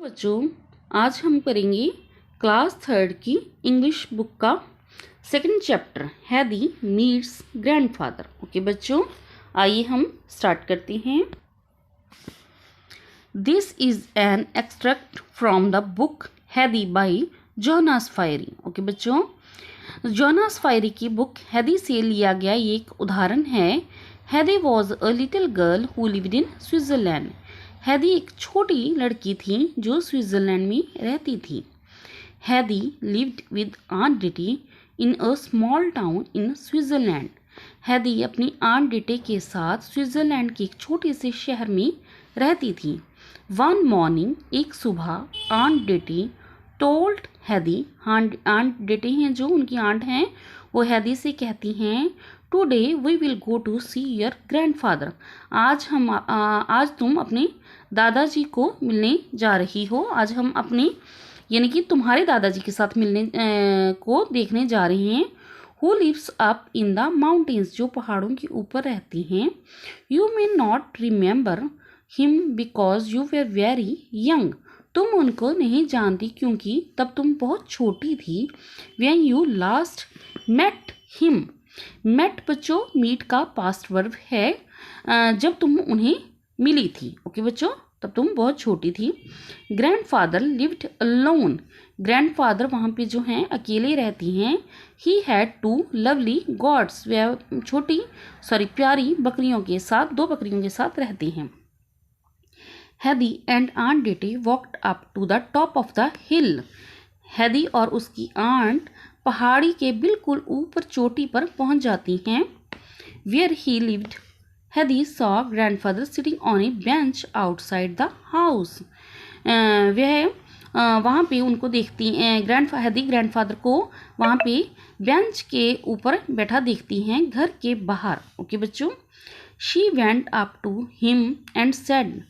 बच्चों, आज हम करेंगे क्लास 3 की इंग्लिश बुक का सेकंड चैप्टर हैदी मीट्स ग्रैंडफादर। ओके बच्चों, आइए हम स्टार्ट करते हैं। This is an extract from the book हैदी बाय जोनास फायरी। ओके बच्चों, जोनास फायरी की बुक हैदी से लिया गया ये एक उदाहरण है। हैदी was a little girl who lived in Switzerland. हैदी एक छोटी लड़की थी जो स्विट्जरलैंड में रहती थी। Heidi lived with aunt Dete in a small town in Switzerland. Heidi अपनी आंट डिटे के साथ स्विट्जरलैंड के एक छोटे से शहर में रहती थी। वन मॉर्निंग, एक सुबह, आंट डिटी टोल्ड हैदी, आंट डिटे हैं जो उनकी आंट हैं, वो हैदी से कहती हैं, today we will go to see your grandfather. आज तुम अपने दादाजी को मिलने जा रही हो। आज हम अपने यानी कि तुम्हारे दादाजी के साथ मिलने को देखने जा रहे हैं। Who lives up in the mountains, जो पहाड़ों के ऊपर रहती हैं। You may not remember him because you were very young, तुम उनको नहीं जानती क्योंकि तब तुम बहुत छोटी थी। When you last met him, met बच्चों मीट का पास्ट वर्ब है, जब तुम उन्हें मिली थी। ओके बच्चों, तब तुम बहुत छोटी थी। ग्रैंडफादर लिव्ड अलोन, ग्रैंडफादर वहाँ पे जो हैं अकेले रहती हैं। He had two lovely goats, वह प्यारी बकरियों के साथ, 2 बकरियों के साथ रहती हैं। Heidi and aunt Dete walked up to the top of the hill. Heidi और उसकी आंट पहाड़ी के बिल्कुल ऊपर चोटी पर पहुंच जाती हैं। वेयर ही लिव्ड, हैदी saw grandfather sitting on A bench outside the house. वहाँ पे उनको देखती हैदी ग्रैंडफादर को वहाँ पे बेंच के ऊपर बैठा देखती हैं घर के बाहर। ओके बच्चों, she went up to him and said,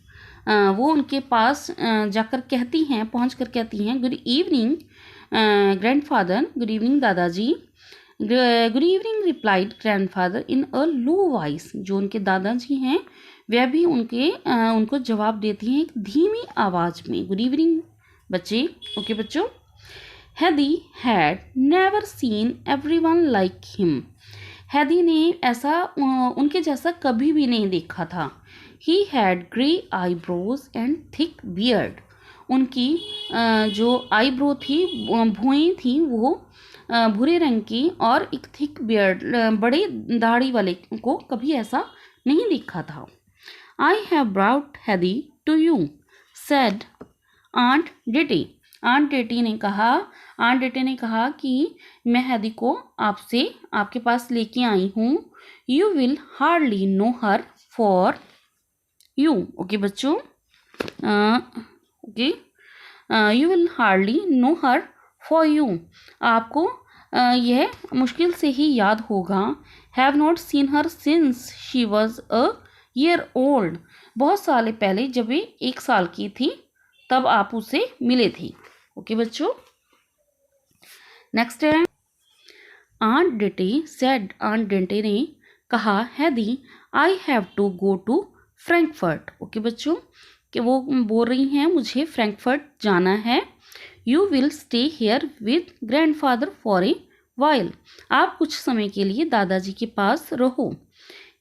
वो उनके पास जाकर कहती हैं, पहुँच कर कहती हैं, good evening grandfather, good evening दादाजी। गुड इवनिंग रिप्लाइड ग्रैंडफादर इन अ लो वॉइस, जो उनके दादाजी हैं वह भी उनको जवाब देती हैं एक धीमी आवाज़ में। गुड इवनिंग बच्चे। ओके बच्चों, हैदी had never seen everyone like him, हैदी ने ऐसा उनके जैसा कभी भी नहीं देखा था। He had grey eyebrows and thick beard, उनकी जो आईब्रो थी, भुएं थी, वो भूरे रंग की, और एक थिक बियर्ड, बड़े दाढ़ी वाले को कभी ऐसा नहीं देखा था। I have brought Heidi to you said aunt Dete, aunt Dete ने कहा कि मैं हैदी को आपके पास लेके आई हूँ। You will hardly know her for you. Okay बच्चों, okay, you will hardly know her for you, आपको यह मुश्किल से ही याद होगा। Have not seen her since she was a year old, बहुत साल पहले जब वे 1 साल की थी तब आप उसे मिले थे। ओके बच्चों, नेक्स्ट है aunt Dete said, aunt Dete ने कहा, Heidi I have to go to Frankfurt. Okay बच्चों, कि वो बोल रही हैं मुझे फ्रैंकफर्ट जाना है। You will stay here with grandfather for a while, आप कुछ समय के लिए दादाजी के पास रहो।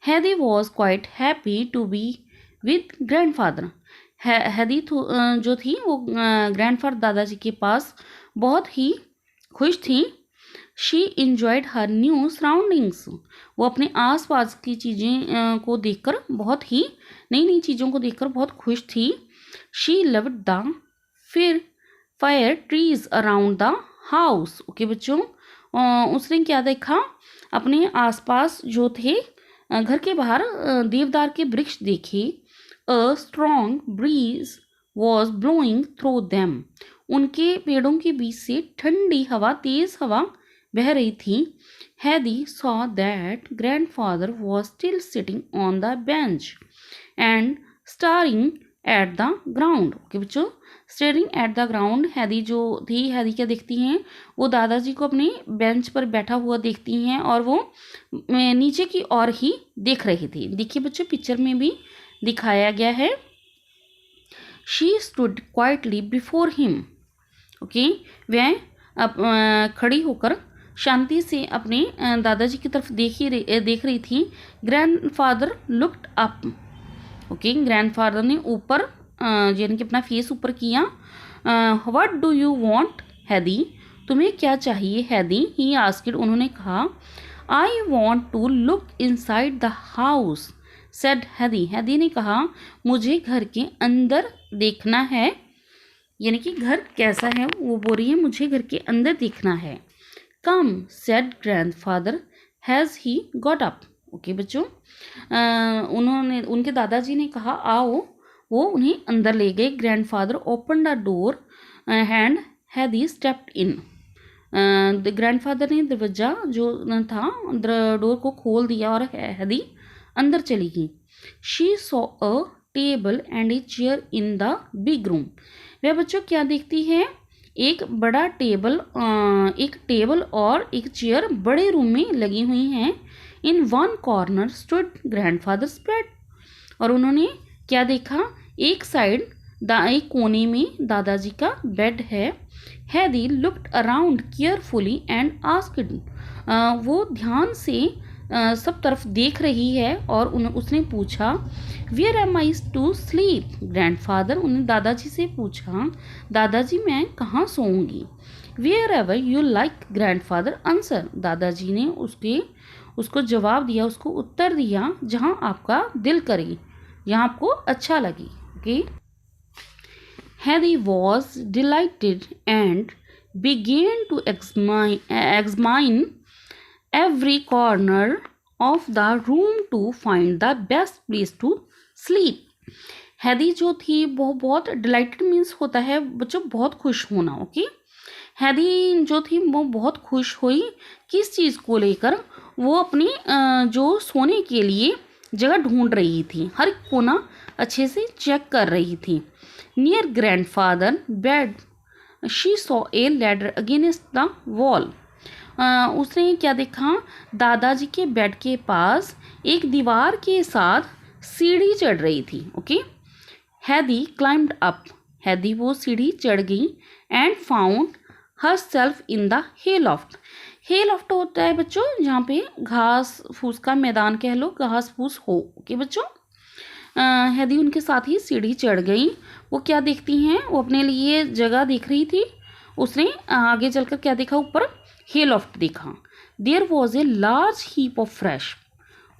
Heidi was quite happy to be with grandfather, Heidi जो थी वो ग्रैंडफादर दादाजी के पास बहुत ही खुश थी। She enjoyed her new surroundings, वो अपने आसपास की चीज़ें को देखकर नई नई चीज़ों को देखकर बहुत खुश थी। She loved the fire trees around the house. Okay बच्चों, उसने क्या देखा, अपने आसपास जो थे घर के बाहर देवदार के वृक्ष देखे। A strong breeze was blowing through them, उनके पेड़ों के बीच से ठंडी हवा, तेज हवा बह रही थी। हैदी saw that grandfather was still sitting on the bench and starring at the ground. Okay बच्चों, स्टेयरिंग एट द ग्राउंड, हैदी क्या देखती हैं, वो दादाजी को अपने बेंच पर बैठा हुआ देखती हैं और वो नीचे की ओर ही देख रही थी। देखिए बच्चों, पिक्चर में भी दिखाया गया है। She stood quietly before him. Okay, वह खड़ी होकर शांति से अपने दादाजी की तरफ देख रही थी। Grandfather looked up. Okay, grandfather ने ऊपर यानी कि अपना फेस ऊपर किया। व्हाट डू यू वांट हैदी, तुम्हें क्या चाहिए हैदी? ही आस्क्ड, उन्होंने कहा। I want to look inside the house said Heidi. Heidi ने कहा, मुझे घर के अंदर देखना है, यानी कि घर कैसा है वो बोल रही है, मुझे घर के अंदर देखना है। Come said grandfather has he got up. Okay बच्चों, उनके दादाजी ने कहा आओ, वो उन्हें अंदर ले गए। Grandfather open the door and हैदी स्टेप्ड इन। ग्रैंडफादर ने दरवाजा जो था डोर को खोल दिया और हैदी अंदर चली गई। She saw a table and a chair in the big room. वह बच्चों क्या देखती है? एक बड़ा टेबल, एक टेबल और एक चेयर बड़े रूम में लगी हुई हैं। In one corner stood grandfathers bed. और उन्होंने क्या देखा? एक साइड एक कोने में दादाजी का बेड है। हैदी looked around carefully and asked. वो ध्यान से सब तरफ देख रही है और उसने पूछा, where am I to sleep grandfather? उन्हें दादाजी से पूछा, दादाजी मैं कहाँ सोऊंगी? Wherever you like grandfather answer. दादाजी ने उसको जवाब दिया, उसको उत्तर दिया, जहाँ आपका दिल करे, जहाँ आपको अच्छा लगे। ओके, हैदी was delighted and began to examine every corner of the room to find the best place to sleep। हैदी जो थी वो बहुत डिलाइटेड मीन्स होता है बच्चों बहुत खुश होना। ओके, हैदी जो थी वो बहुत खुश हुई। किस चीज़ को लेकर? वो अपनी जो सोने के लिए जगह ढूंढ रही थी, हर कोना अच्छे से चेक कर रही थी। Near grandfather bed she saw a ladder against the wall. उसने क्या देखा? दादाजी के बेड के पास एक दीवार के साथ सीढ़ी चढ़ रही थी। ओके, हैदी क्लाइम्ड अप। हैदी वो सीढ़ी चढ़ गई and found herself in the hay loft. Hay loft होता है बच्चों जहाँ पे घास फूस का मैदान कह लो, घास फूस हो। ओके बच्चों, हैदी उनके साथ ही सीढ़ी चढ़ गई। वो क्या देखती हैं? वो अपने लिए जगह देख रही थी। उसने आगे चलकर क्या देखा? ऊपर हे लॉफ्ट देखा। There was a large heap of fresh.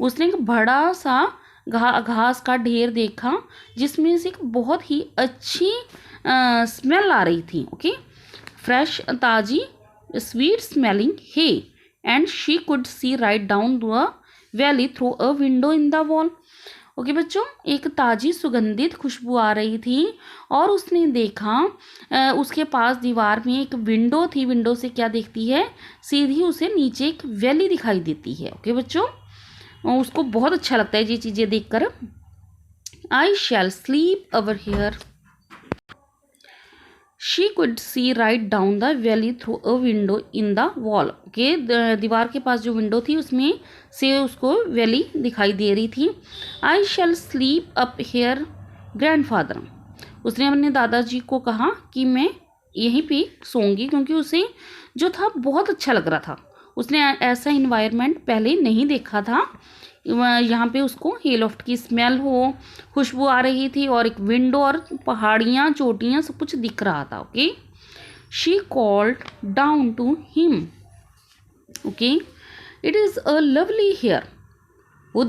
उसने एक बड़ा सा घास का ढेर देखा जिसमें से एक बहुत ही अच्छी स्मेल आ रही थी। ओके, फ्रेश ताजी sweet smelling hay and she could see right down the valley through a window in the wall. Okay बच्चों, एक ताज़ी सुगंधित खुशबू आ रही थी और उसने देखा उसके पास दीवार में एक विंडो थी। विंडो से क्या देखती है? सीधी उसे नीचे एक वैली दिखाई देती है। ओके बच्चों, उसको बहुत अच्छा लगता है ये चीज़ें देखकर। I shall sleep over here. She could see right down the valley through a window in the wall. Okay, दीवार के पास जो विंडो थी उसमें से उसको वैली दिखाई दे रही थी। आई shall sleep up here grandfather. उसने अपने दादाजी को कहा कि मैं यहीं पे सोऊंगी, क्योंकि उसे जो था बहुत अच्छा लग रहा था। उसने ऐसा इन्वायरमेंट पहले नहीं देखा था। यहाँ पे उसको हे लॉफ्ट की स्मेल हो, खुशबू आ रही थी और एक विंडो और पहाड़ियाँ चोटियाँ सब कुछ दिख रहा था। Okay, she called down to him. Okay, it is a lovely hair. वो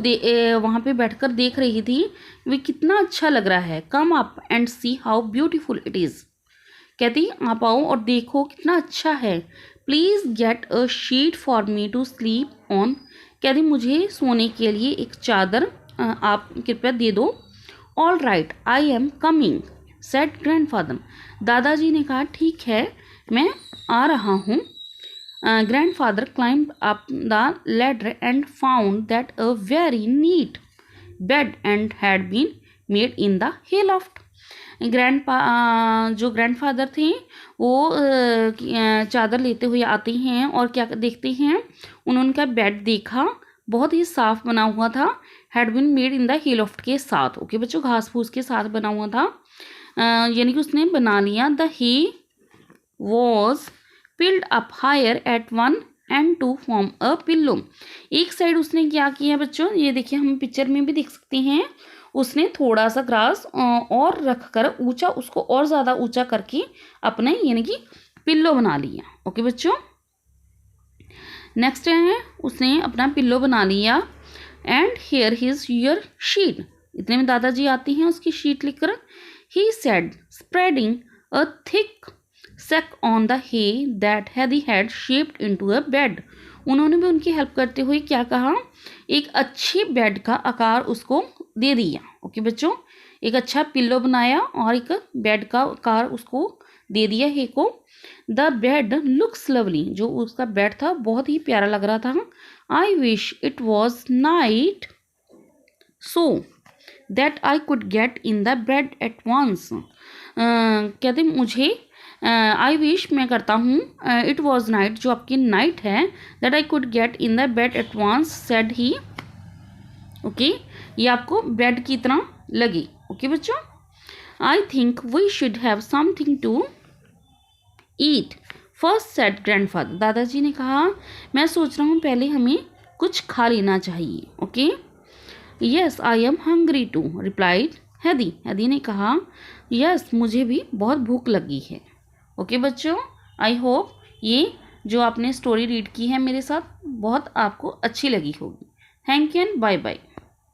वहाँ पे बैठकर देख रही थी, वे कितना अच्छा लग रहा है। Come up and see how beautiful it is. कहती आप आओ और देखो कितना अच्छा है। Please get a sheet for me to sleep on. कहती मुझे सोने के लिए एक चादर आप कृपया दे दो। All right I am coming said grandfather. दादाजी ने कहा ठीक है मैं आ रहा हूँ। Grandfather climbed up the ladder and found that a very neat bed and had been made in the hay loft. जो ग्रैंडफादर थे वो चादर लेते हुए आते हैं और क्या देखते हैं? उन्होंने उनका बेड देखा, बहुत ही साफ बना हुआ था। Had been made in the hay loft के साथ। ओके बच्चों, घास फूस के साथ बना हुआ था। यानी कि उसने बना लिया। The hay was piled up higher at one end to form a pillow. एक साइड उसने क्या किया बच्चों, ये देखिए हम पिक्चर में भी देख सकते हैं, उसने थोड़ा सा ग्रास और रख कर ऊंचा, उसको और ज़्यादा ऊंचा करके अपने यानी कि पिल्लो बना लिया। ओके बच्चों, नेक्स्ट है उसने अपना पिल्लो बना लिया। And here is your sheet, इतने में दादाजी आती हैं उसकी शीट लिखकर। He said spreading a thick sack on the hay that Heidi had shaped into a bed. उन्होंने भी उनकी हेल्प करते हुए क्या कहा, एक अच्छी बेड का आकार उसको दे दिया। ओके बच्चों, एक अच्छा पिल्लो बनाया और एक बेड का आकार उसको दे दिया हे को। द बेड लुक्स लवली, जो उसका बेड था बहुत ही प्यारा लग रहा था। I wish it was night so that I could get in the bed at once. कहते मुझे आई विश, मैं करता हूँ, इट वॉज नाइट, जो आपकी नाइट है, that I could get in the bed at once said he. Okay, ये आपको बेड की तरह लगी। ओके बच्चों, I think we should have something to eat first said grandfather. दादाजी ने कहा, मैं सोच रहा हूँ पहले हमें कुछ खा लेना चाहिए। Okay, yes I am hungry too replied Heidi. Heidi ने कहा, यस मुझे भी बहुत भूख लगी है। ओके बच्चों, आई होप ये जो आपने स्टोरी रीड की है मेरे साथ बहुत आपको अच्छी लगी होगी। Thank you and bye bye.